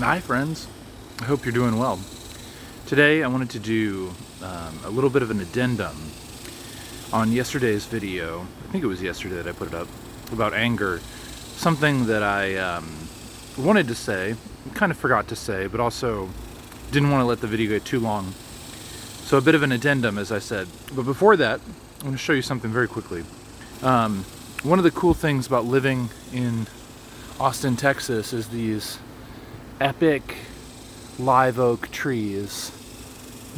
Hi friends, I hope you're doing well. Today I wanted to do a little bit of an addendum on yesterday's video. I think it was yesterday that I put it up, about anger. Something that I wanted to say, kind of forgot to say, but also didn't want to let the video get too long. So a bit of an addendum, as I said. But before that, I'm going to show you something very quickly. One of the cool things about living in Austin, Texas is these epic live oak trees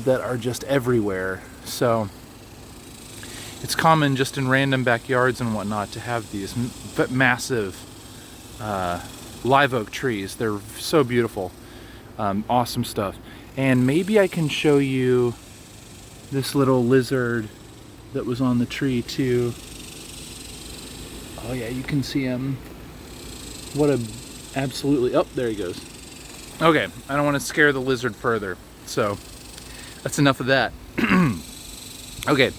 that are just everywhere. So it's common just in random backyards and whatnot to have these massive live oak trees. They're so beautiful. Awesome stuff. And maybe I can show you this little lizard that was on the tree too. Oh yeah, you can see him. What a absolutely, oh, there he goes. Okay, I don't want to scare the lizard further, so that's enough of that. Okay,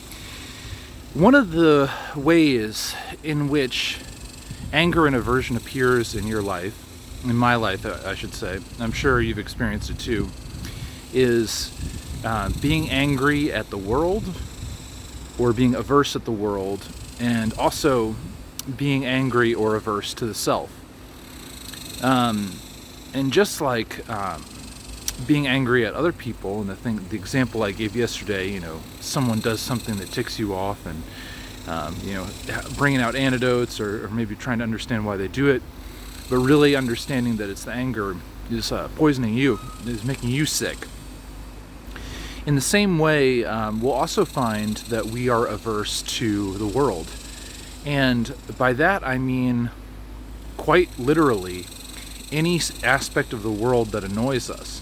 one of the ways in which anger and aversion appears in your life, in my life I should say, I'm sure you've experienced it too, is being angry at the world or being averse at the world, and also being angry or averse to the self. And just like being angry at other people, and the example I gave yesterday, someone does something that ticks you off, and bringing out antidotes or maybe trying to understand why they do it, but really understanding that it's the anger is poisoning you, is making you sick. In the same way, we'll also find that we are averse to the world, and by that I mean quite literally any aspect of the world that annoys us.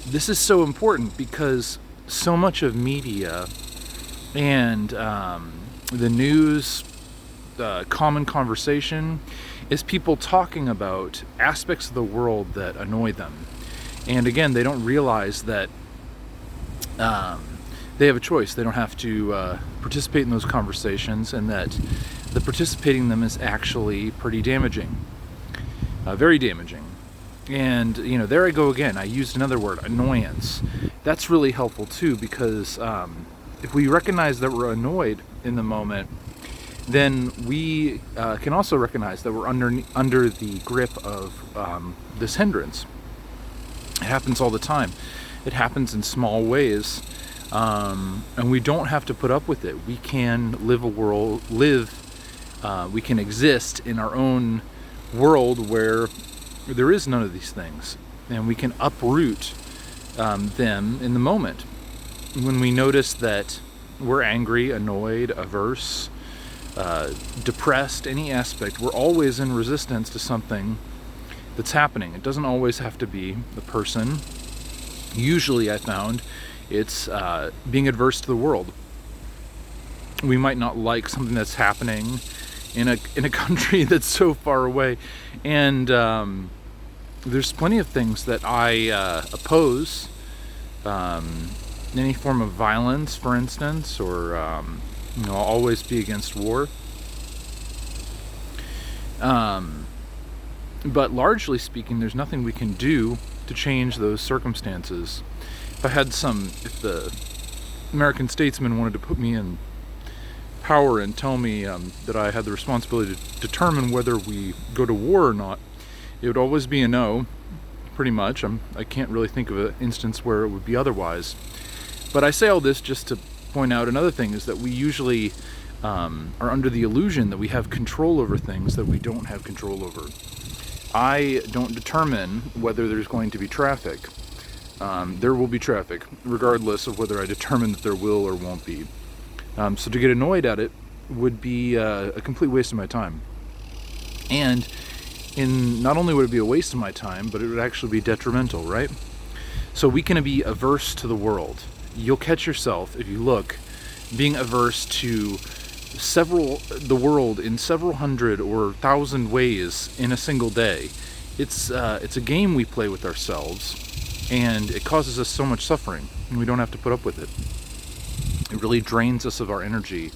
This is so important because so much of media and the news, common conversation, is people talking about aspects of the world that annoy them. And again, they don't realize that they have a choice. They don't have to participate in those conversations, and that the participating in them is actually pretty damaging. Very damaging. And there I go again, I used another word, annoyance. That's really helpful too, because if we recognize that we're annoyed in the moment, then we can also recognize that we're under the grip of this hindrance. It happens all the time. It happens in small ways, and we don't have to put up with it. We can we can exist in our own world where there is none of these things, and we can uproot them in the moment. When we notice that we're angry, annoyed, averse, depressed, any aspect, we're always in resistance to something that's happening. It doesn't always have to be the person. Usually I found it's being adverse to the world. We might not like something that's happening in a country that's so far away, and there's plenty of things that I oppose. Any form of violence, for instance, or I'll always be against war. But largely speaking, there's nothing we can do to change those circumstances. If the American statesman wanted to put me in power and tell me that I had the responsibility to determine whether we go to war or not, it would always be a no, pretty much. I can't really think of an instance where it would be otherwise. But I say all this just to point out another thing, is that we usually are under the illusion that we have control over things that we don't have control over. I don't determine whether there's going to be traffic. There will be traffic, regardless of whether I determine that there will or won't be. So to get annoyed at it would be a complete waste of my time. And not only would it be a waste of my time, but it would actually be detrimental, right? So we can be averse to the world. You'll catch yourself, if you look, being averse to the world in several hundred or thousand ways in a single day. It's a game we play with ourselves, and it causes us so much suffering, and we don't have to put up with it. It really drains us of our energy,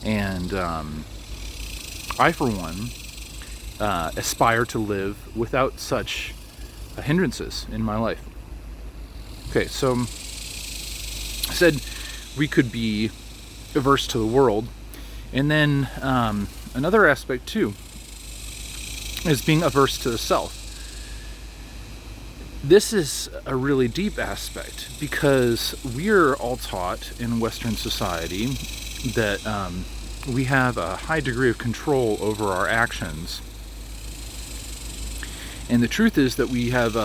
and I, for one, aspire to live without such hindrances in my life. Okay, so I said we could be averse to the world, and then another aspect too is being averse to the self. This is a really deep aspect because we're all taught in Western society that we have a high degree of control over our actions. And the truth is that we have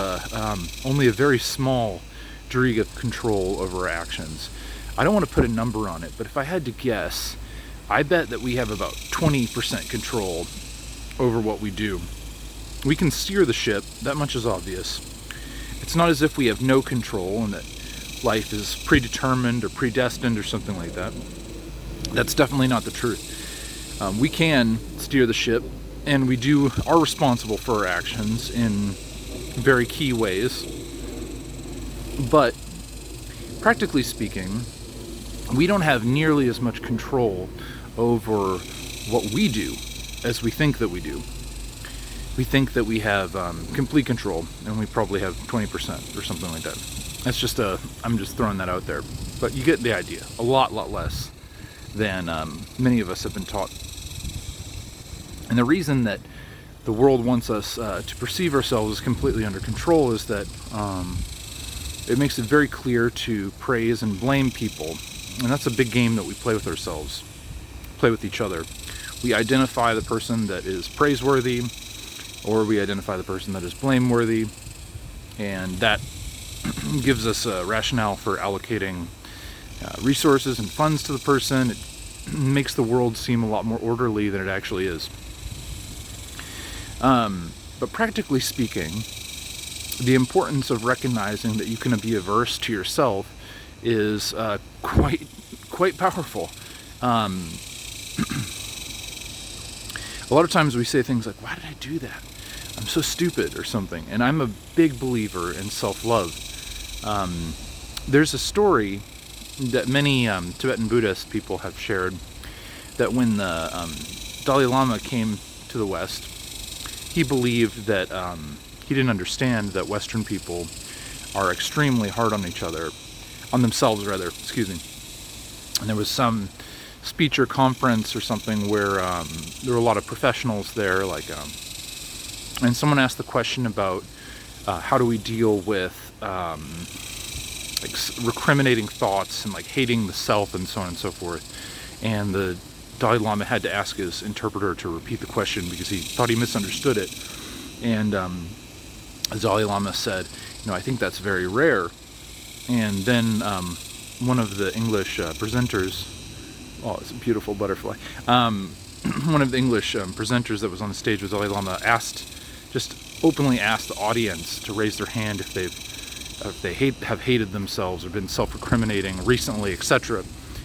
only a very small degree of control over our actions. I don't want to put a number on it, but if I had to guess, I bet that we have about 20% control over what we do. We can steer the ship, that much is obvious. It's not as if we have no control and that life is predetermined or predestined or something like that. That's definitely not the truth. We can steer the ship, and we are responsible for our actions in very key ways. But practically speaking, we don't have nearly as much control over what we do as we think that we do. We think that we have complete control, and we probably have 20% or something like that. That's just I'm just throwing that out there. But you get the idea. A lot less than many of us have been taught. And the reason that the world wants us to perceive ourselves as completely under control is that it makes it very clear to praise and blame people. And that's a big game that we play with ourselves, play with each other. We identify the person that is praiseworthy, or we identify the person that is blameworthy, and that gives us a rationale for allocating resources and funds to the person. It makes the world seem a lot more orderly than it actually is. But practically speaking, the importance of recognizing that you can be averse to yourself is quite powerful. A lot of times we say things like, "Why did I do that? I'm so stupid," or something. And I'm a big believer in self-love. There's a story that many Tibetan Buddhist people have shared, that when the Dalai Lama came to the West, he believed that he didn't understand that Western people are extremely hard on each other, on themselves rather, excuse me. And there was some speech or conference or something where there were a lot of professionals there, and someone asked the question about how do we deal with recriminating thoughts and hating the self and so on and so forth. And the Dalai Lama had to ask his interpreter to repeat the question because he thought he misunderstood it. And the Dalai Lama said, "I think that's very rare." And then one of the English presenters, oh, it's a beautiful butterfly. One of the English presenters that was on the stage with Dalai Lama just openly asked the audience to raise their hand if they have hated themselves or been self-recriminating recently, etc.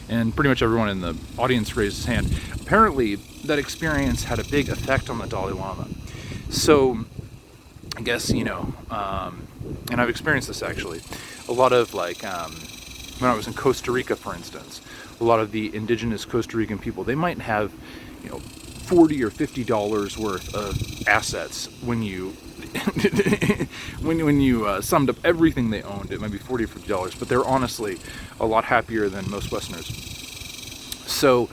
And pretty much everyone in the audience raised his hand. Apparently, that experience had a big effect on the Dalai Lama. So, I guess, and I've experienced this actually. A lot of when I was in Costa Rica, for instance, a lot of the indigenous Costa Rican people, they might have, $40 or $50 worth of assets when you when you summed up everything they owned. It might be $40 or $50, but they're honestly a lot happier than most Westerners. So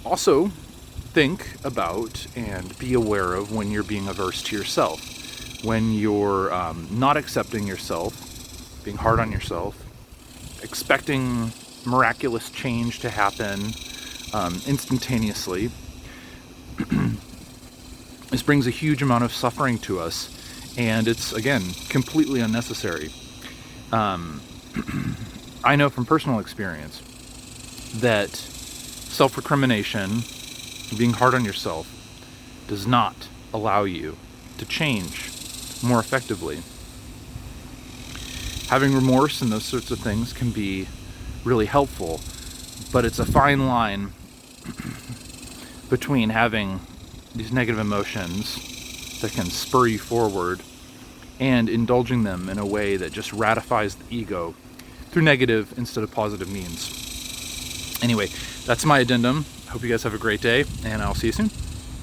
also think about and be aware of when you're being averse to yourself, when you're not accepting yourself, being hard on yourself, expecting miraculous change to happen instantaneously. This brings a huge amount of suffering to us, and it's, again, completely unnecessary. I know from personal experience that self-recrimination, being hard on yourself, does not allow you to change more effectively. Having remorse and those sorts of things can be really helpful, but it's a fine line between having these negative emotions that can spur you forward and indulging them in a way that just ratifies the ego through negative instead of positive means. Anyway, that's my addendum. Hope you guys have a great day, and I'll see you soon.